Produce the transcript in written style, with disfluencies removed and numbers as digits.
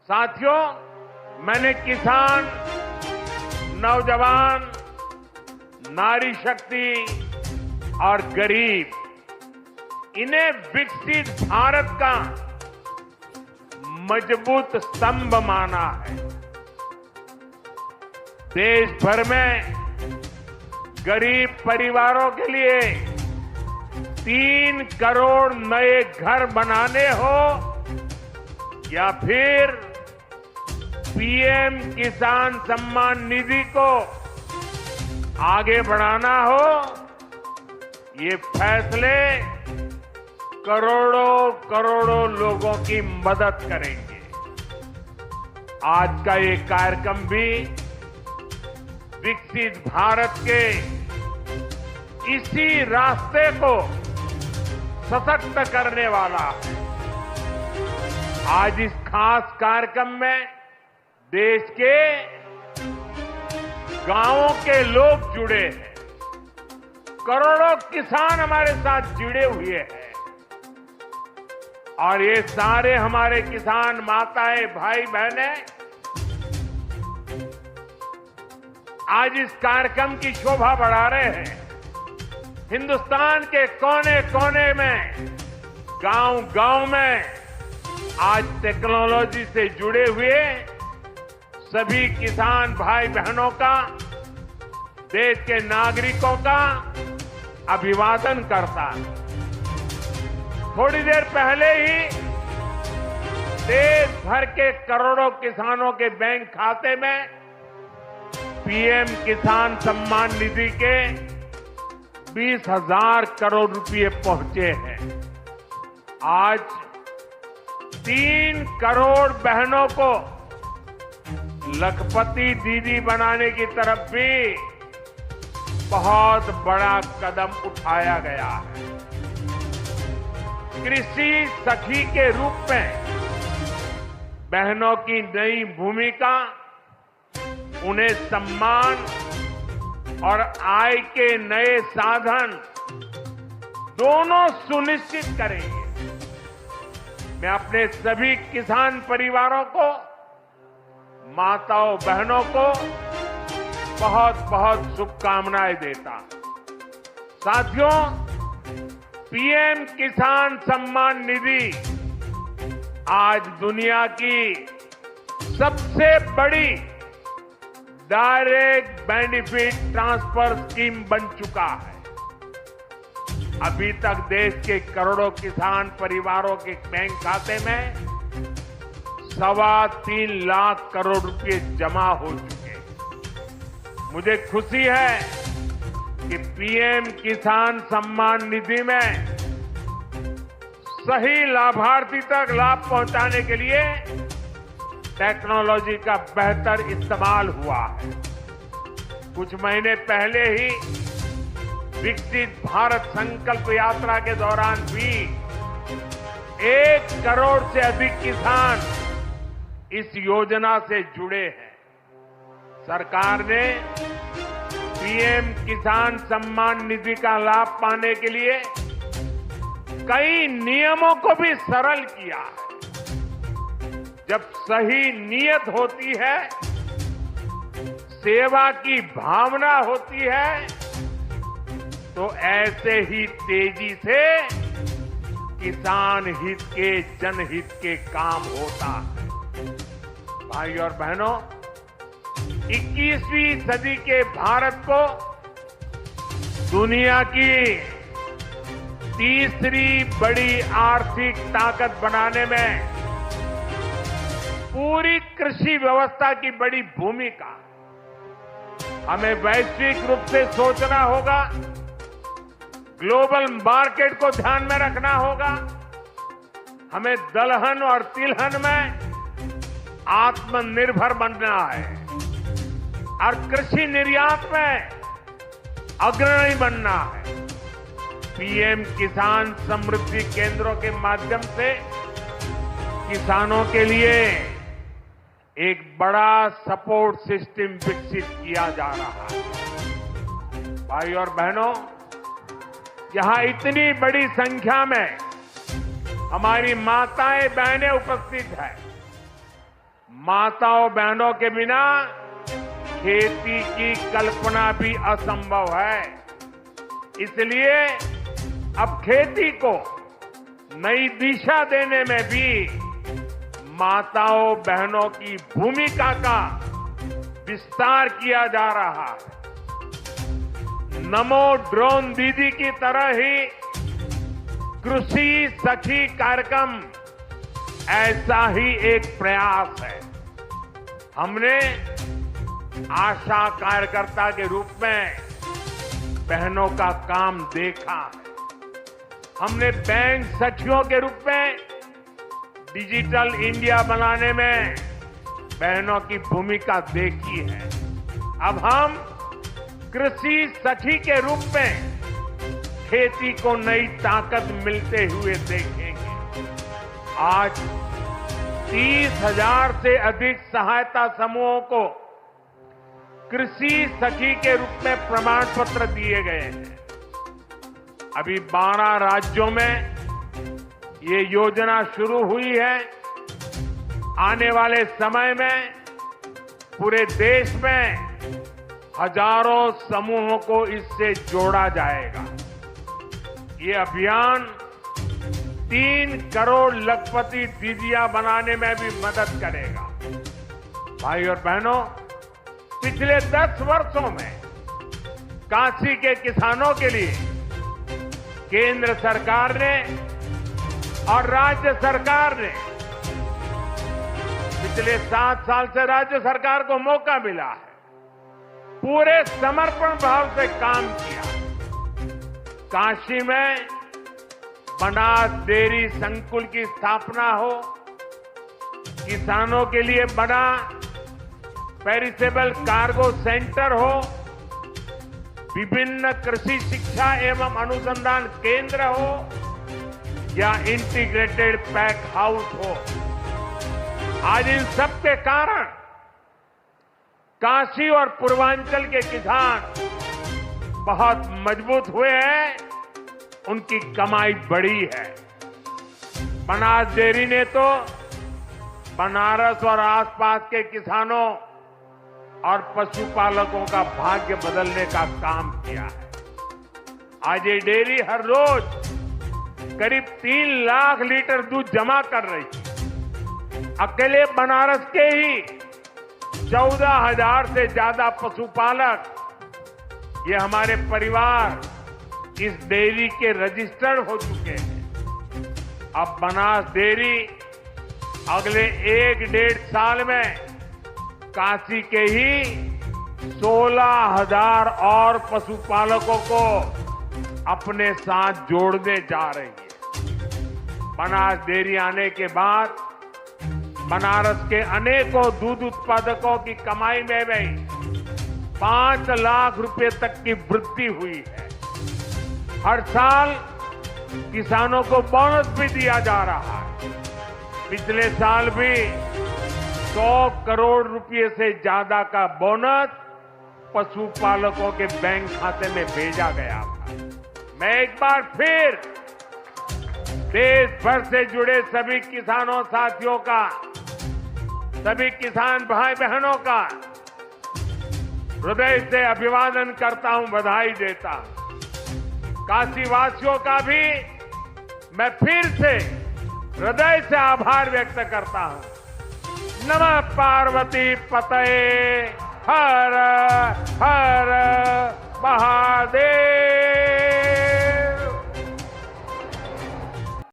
साथियों, मैंने किसान, नौजवान, नारी शक्ति और गरीब, इन्हें विकसित भारत का मजबूत स्तंभ माना है। देश भर में गरीब परिवारों के लिए 3 करोड़ नए घर बनाने हो या फिर पीएम किसान सम्मान निधि को आगे बढ़ाना हो, ये फैसले करोड़ों करोड़ों लोगों की मदद करेंगे। आज का ये कार्यक्रम भी विकसित भारत के इसी रास्ते को सशक्त करने वाला है। आज इस खास कार्यक्रम में देश के गांवों के लोग जुड़े हैं, करोड़ों किसान हमारे साथ जुड़े हुए हैं और ये सारे हमारे किसान माताएं, भाई बहनें आज इस कार्यक्रम की शोभा बढ़ा रहे हैं। हिंदुस्तान के कोने कोने में, गांव गांव में आज टेक्नोलॉजी से जुड़े हुए सभी किसान भाई बहनों का, देश के नागरिकों का अभिवादन करता है। थोड़ी देर पहले ही देश भर के करोड़ों किसानों के बैंक खाते में पीएम किसान सम्मान निधि के 20,000 करोड़ रुपए पहुंचे हैं। आज 3 करोड़ बहनों को लखपति दीदी बनाने की तरफ भी बहुत बड़ा कदम उठाया गया है। कृषि सखी के रूप में बहनों की नई भूमिका उन्हें सम्मान और आय के नए साधन दोनों सुनिश्चित करेंगे। मैं अपने सभी किसान परिवारों को, माताओं बहनों को बहुत बहुत शुभकामनाएं देता। साथियों, पीएम किसान सम्मान निधि आज दुनिया की सबसे बड़ी डायरेक्ट बेनिफिट ट्रांसफर स्कीम बन चुका है। अभी तक देश के करोड़ों किसान परिवारों के बैंक खाते में 3.25 लाख करोड़ रुपए जमा हो चुके। मुझे खुशी है कि पीएम किसान सम्मान निधि में सही लाभार्थी तक लाभ पहुंचाने के लिए टेक्नोलॉजी का बेहतर इस्तेमाल हुआ है। कुछ महीने पहले ही विकसित भारत संकल्प यात्रा के दौरान भी 1 करोड़ से अधिक किसान इस योजना से जुड़े हैं। सरकार ने पीएम किसान सम्मान निधि का लाभ पाने के लिए कई नियमों को भी सरल किया है। जब सही नीयत होती है, सेवा की भावना होती है, तो ऐसे ही तेजी से किसान हित के, जनहित के काम होता है। भाई और बहनों, 21वीं सदी के भारत को दुनिया की तीसरी बड़ी आर्थिक ताकत बनाने में पूरी कृषि व्यवस्था की बड़ी भूमिका। हमें वैश्विक रूप से सोचना होगा, ग्लोबल मार्केट को ध्यान में रखना होगा। हमें दलहन और तिलहन में आत्मनिर्भर बनना है और कृषि निर्यात में अग्रणी बनना है। पीएम किसान समृद्धि केंद्रों के माध्यम से किसानों के लिए एक बड़ा सपोर्ट सिस्टम विकसित किया जा रहा है। भाई और बहनों, यहां इतनी बड़ी संख्या में हमारी माताएं बहनें उपस्थित हैं। माताओं बहनों के बिना खेती की कल्पना भी असंभव है। इसलिए अब खेती को नई दिशा देने में भी माताओं बहनों की भूमिका का विस्तार किया जा रहा है। नमो ड्रोन दीदी की तरह ही कृषि सखी कार्यक्रम ऐसा ही एक प्रयास है। हमने आशा कार्यकर्ता के रूप में बहनों का काम देखा है। हमने बैंक सखियों के रूप में डिजिटल इंडिया बनाने में बहनों की भूमिका देखी है। अब हम कृषि सखी के रूप में खेती को नई ताकत मिलते हुए देखेंगे। आज 30,000 से अधिक सहायता समूहों को कृषि सखी के रूप में प्रमाण पत्र दिए गए हैं। अभी 12 राज्यों में ये योजना शुरू हुई है। आने वाले समय में पूरे देश में हजारों समूहों को इससे जोड़ा जाएगा। ये अभियान 3 करोड़ लखपति दीदियां बनाने में भी मदद करेगा। भाई और बहनों, पिछले 10 वर्षों में काशी के किसानों के लिए केंद्र सरकार ने और राज्य सरकार ने पिछले 7 साल से राज्य सरकार को मौका मिला है। पूरे समर्पण भाव से काम किया। काशी में बनास डेयरी संकुल की स्थापना हो, किसानों के लिए बना पेरिसेबल कार्गो सेंटर हो, विभिन्न कृषि शिक्षा एवं अनुसंधान केंद्र हो या इंटीग्रेटेड पैक हाउस हो, आज इन सब के कारण काशी और पूर्वांचल के किसान बहुत मजबूत हुए हैं। उनकी कमाई बढ़ी है। बनास डेयरी ने तो बनारस और आसपास के किसानों और पशुपालकों का भाग्य बदलने का काम किया है। आज ये डेयरी हर रोज करीब 3 लाख लीटर दूध जमा कर रही है। अकेले बनारस के ही 14,000 से ज्यादा पशुपालक, ये हमारे परिवार इस डेयरी के रजिस्टर्ड हो चुके हैं। अब बनास डेयरी अगले 1-1.5 साल में काशी के ही 16,000 और पशुपालकों को अपने साथ जोड़ने जा रही है। बनास डेयरी आने के बाद बनारस के अनेकों दूध उत्पादकों की कमाई में भी 5 लाख रुपए तक की वृद्धि हुई है। हर साल किसानों को बोनस भी दिया जा रहा है। पिछले साल भी 100 करोड़ रुपए से ज्यादा का बोनस पशुपालकों के बैंक खाते में भेजा गया था। मैं एक बार फिर देश भर से जुड़े सभी किसानों साथियों का, सभी किसान भाई बहनों का हृदय से अभिवादन करता हूं, बधाई देता हूं। काशी वासियों का भी मैं फिर से हृदय से आभार व्यक्त करता हूं। नमः पार्वती पतये हर हर महा